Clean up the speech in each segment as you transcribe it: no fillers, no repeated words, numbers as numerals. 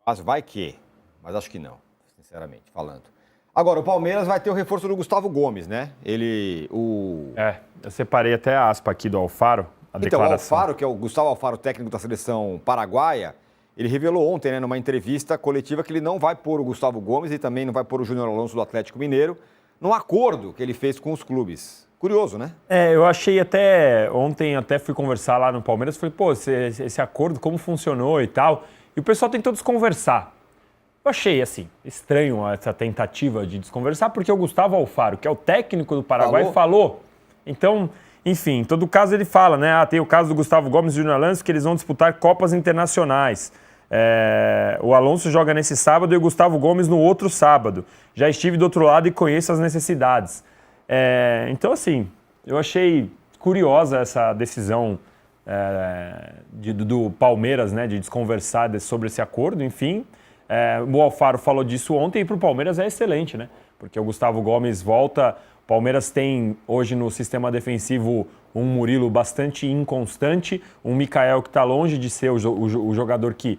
Mas vai que, mas acho que não, sinceramente falando. Agora, o Palmeiras vai ter o reforço do Gustavo Gomes, né? Eu separei até a aspa aqui do Alfaro, a declaração. O Alfaro, que é o Gustavo Alfaro, técnico da seleção paraguaia, ele revelou ontem, né, numa entrevista coletiva, que ele não vai pôr o Gustavo Gomes e também não vai pôr o Júnior Alonso do Atlético Mineiro, num acordo que ele fez com os clubes. Curioso, né? Eu achei ontem fui conversar lá no Palmeiras, falei, pô, esse acordo, como funcionou e tal, e o pessoal tentou desconversar. Eu achei, assim, estranho essa tentativa de desconversar, porque o Gustavo Alfaro, que é o técnico do Paraguai, falou. Então, enfim, em todo caso ele fala, né? Tem o caso do Gustavo Gomes e Júnior Alonso, que eles vão disputar Copas Internacionais. O Alonso joga nesse sábado e o Gustavo Gomes no outro sábado. Já estive do outro lado e conheço as necessidades. Então, assim, eu achei curiosa essa decisão do Palmeiras, né, de desconversar sobre esse acordo, enfim. O Alfaro falou disso ontem e para o Palmeiras é excelente, né? Porque o Gustavo Gomes volta. O Palmeiras tem hoje no sistema defensivo um Murilo bastante inconstante, um Mikael que está longe de ser o jogador que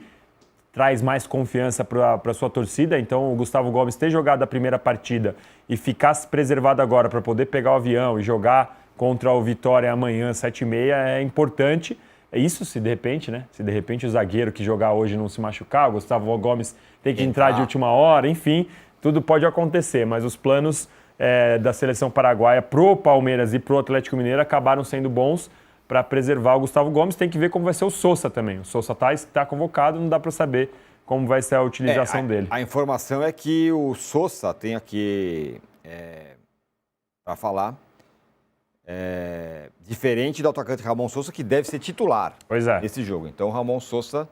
traz mais confiança para a sua torcida. Então o Gustavo Gomes ter jogado a primeira partida e ficar preservado agora para poder pegar o avião e jogar contra o Vitória amanhã, 7h30, é importante. Isso se de repente, né? Se de repente o zagueiro que jogar hoje não se machucar, o Gustavo Gomes tem que entrar de última hora, enfim, tudo pode acontecer. Mas os planos da seleção paraguaia pro Palmeiras e pro Atlético Mineiro acabaram sendo bons para preservar o Gustavo Gomes. Tem que ver como vai ser o Sosa também. O Sosa tá convocado, não dá para saber como vai ser a utilização dele. A informação é que o Sosa tem aqui para falar. Diferente do atacante Ramon Sosa, que deve ser titular nesse jogo. Então, o Ramon Sosa,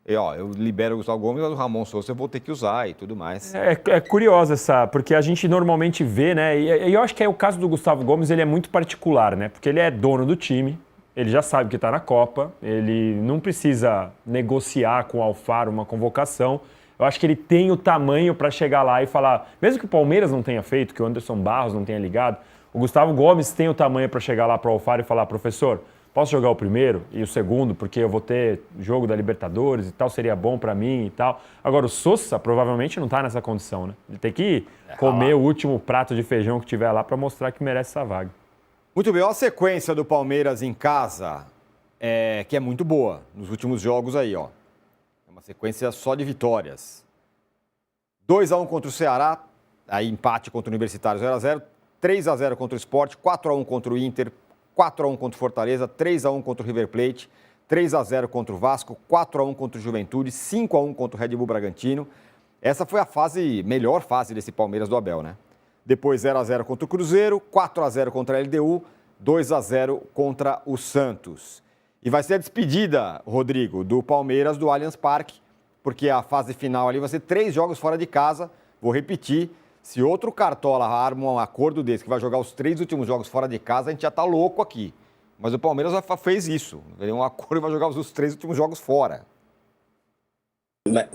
eu libero o Gustavo Gomes, mas o Ramon Sosa eu vou ter que usar e tudo mais. É curiosa porque a gente normalmente vê, né? E eu acho que o caso do Gustavo Gomes, ele é muito particular, né? Porque ele é dono do time, ele já sabe que está na Copa, ele não precisa negociar com o Alfaro uma convocação. Eu acho que ele tem o tamanho para chegar lá e falar, mesmo que o Palmeiras não tenha feito, que o Anderson Barros não tenha ligado, o Gustavo Gomes tem o tamanho para chegar lá para o Alfaro e falar, professor, posso jogar o primeiro e o segundo, porque eu vou ter jogo da Libertadores e tal, seria bom para mim e tal. Agora, o Sosa provavelmente não está nessa condição, né? Ele tem que comer o último prato de feijão que tiver lá para mostrar que merece essa vaga. Muito bem, olha a sequência do Palmeiras em casa, que é muito boa nos últimos jogos aí, ó. É uma sequência só de vitórias. 2-1 contra o Ceará, aí empate contra o Universitário 0-0. 3-0 contra o Sport, 4-1 contra o Inter, 4-1 contra o Fortaleza, 3-1 contra o River Plate, 3-0 contra o Vasco, 4-1 contra o Juventude, 5-1 contra o Red Bull Bragantino. Essa foi a melhor fase desse Palmeiras do Abel, né? Depois 0-0 contra o Cruzeiro, 4-0 contra a LDU, 2-0 contra o Santos. E vai ser a despedida, Rodrigo, do Palmeiras do Allianz Parque, porque a fase final ali vai ser 3 jogos fora de casa. Vou repetir. Se outro cartola arma um acordo desse, que vai jogar os 3 últimos jogos fora de casa, a gente já tá louco aqui. Mas o Palmeiras fez isso. Ele um acordo e vai jogar os 3 últimos jogos fora.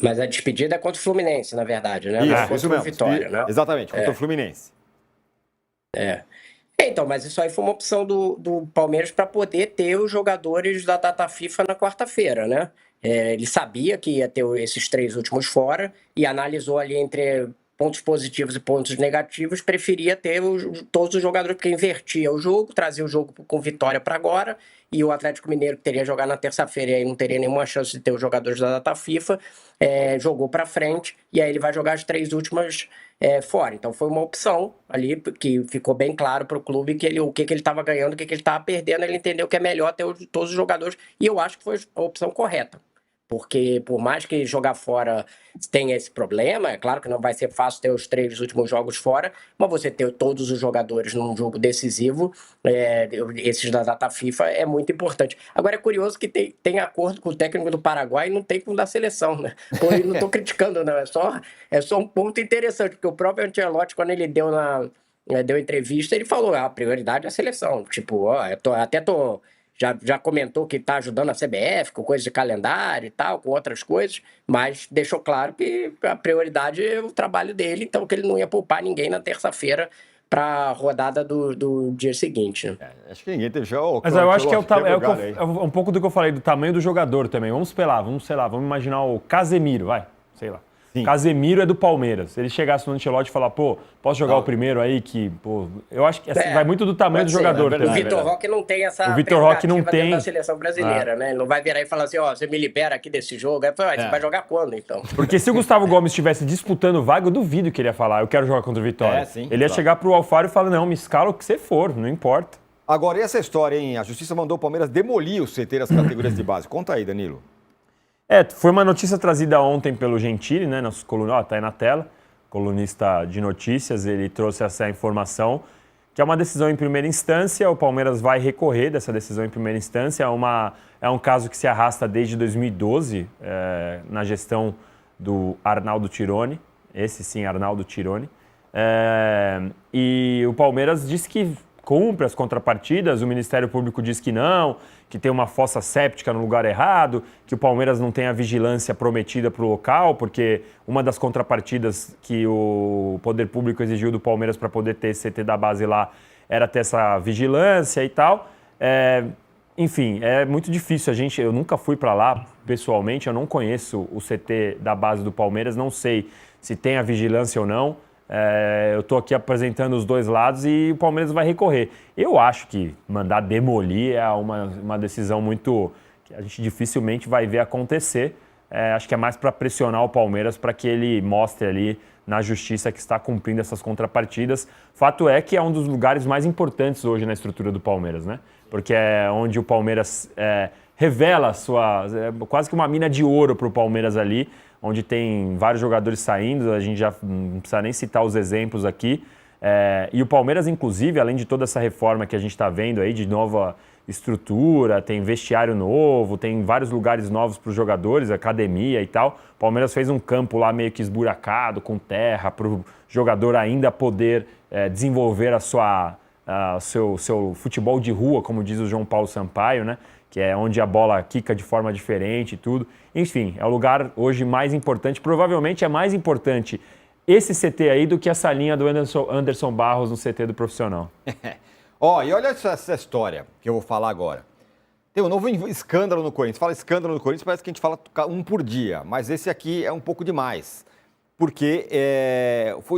Mas a despedida é contra o Fluminense, na verdade, né? Isso mesmo. Vitória, né? Exatamente, contra o Fluminense. Então, mas isso aí foi uma opção do Palmeiras para poder ter os jogadores da data FIFA na quarta-feira, né? Ele sabia que ia ter esses 3 últimos fora e analisou ali entre pontos positivos e pontos negativos, preferia ter todos os jogadores, porque invertia o jogo, trazia o jogo com vitória para agora, e o Atlético Mineiro, que teria jogar na terça-feira e aí não teria nenhuma chance de ter os jogadores da data FIFA, jogou para frente, e aí ele vai jogar as 3 últimas fora. Então foi uma opção ali, que ficou bem claro para o clube o que ele estava ganhando, o que ele estava perdendo, ele entendeu que é melhor ter todos os jogadores, e eu acho que foi a opção correta. Porque por mais que jogar fora tenha esse problema, é claro que não vai ser fácil ter os 3 últimos jogos fora, mas você ter todos os jogadores num jogo decisivo, esses da data FIFA, é muito importante. Agora é curioso que tem acordo com o técnico do Paraguai e não tem com o da seleção, né? Pô, eu não estou criticando, não, é só um ponto interessante, porque o próprio Ancelotti, quando ele deu entrevista, ele falou, a prioridade é a seleção. Tipo, já comentou que está ajudando a CBF com coisas de calendário e tal, com outras coisas, mas deixou claro que a prioridade é o trabalho dele, então que ele não ia poupar ninguém na terça-feira para a rodada do dia seguinte. Né? Acho que ninguém teve já. Mas eu acho que é um pouco do que eu falei, do tamanho do jogador também. Vamos imaginar o Casemiro, sei lá. Sim. Casemiro é do Palmeiras. Se ele chegasse no Ancelotti e falar, posso jogar o primeiro aí, eu acho que vai muito do tamanho do jogador. O Vitor Roque não tem essa o Vitor Roque não tem da seleção brasileira, né? Ele não vai virar e falar assim, você me libera aqui desse jogo. Aí você vai jogar quando, então? Porque se o Gustavo Gomes estivesse disputando vaga, eu duvido que ele ia falar, eu quero jogar contra o Vitória. Sim, ele ia chegar pro Alfaro e falar, não, me escala o que você for, não importa. Agora, e essa história, hein? A Justiça mandou o Palmeiras demolir o CT das categorias de base. Conta aí, Danilo. Foi uma notícia trazida ontem pelo Gentili, né? Nosso colunista, tá aí na tela, colunista de notícias, ele trouxe essa informação, que é uma decisão em primeira instância, o Palmeiras vai recorrer dessa decisão em primeira instância, é um caso que se arrasta desde 2012, na gestão do Arnaldo Tironi, esse sim, Arnaldo Tironi, e o Palmeiras disse que cumpre as contrapartidas, o Ministério Público diz que não, que tem uma fossa séptica no lugar errado, que o Palmeiras não tem a vigilância prometida para o local, porque uma das contrapartidas que o Poder Público exigiu do Palmeiras para poder ter esse CT da base lá era ter essa vigilância e tal. Enfim, é muito difícil. Eu nunca fui para lá pessoalmente, eu não conheço o CT da base do Palmeiras, não sei se tem a vigilância ou não. Eu estou aqui apresentando os dois lados e o Palmeiras vai recorrer. Eu acho que mandar demolir é uma decisão muito que a gente dificilmente vai ver acontecer. Acho que é mais para pressionar o Palmeiras para que ele mostre ali na justiça que está cumprindo essas contrapartidas. Fato é que é um dos lugares mais importantes hoje na estrutura do Palmeiras, né? Porque é onde o Palmeiras revela quase que uma mina de ouro para o Palmeiras ali, onde tem vários jogadores saindo, a gente já não precisa nem citar os exemplos aqui. E o Palmeiras, inclusive, além de toda essa reforma que a gente está vendo aí, de nova estrutura, tem vestiário novo, tem vários lugares novos para os jogadores, academia e tal. O Palmeiras fez um campo lá meio que esburacado, com terra, para o jogador ainda poder desenvolver seu futebol de rua, como diz o João Paulo Sampaio, né? Que é onde a bola quica de forma diferente e tudo. Enfim, é o lugar hoje mais importante, provavelmente é mais importante esse CT aí do que essa linha do Anderson Barros no CT do profissional. E olha essa história que eu vou falar agora. Tem um novo escândalo no Corinthians. Fala escândalo no Corinthians, parece que a gente fala um por dia, mas esse aqui é um pouco demais. Porque foi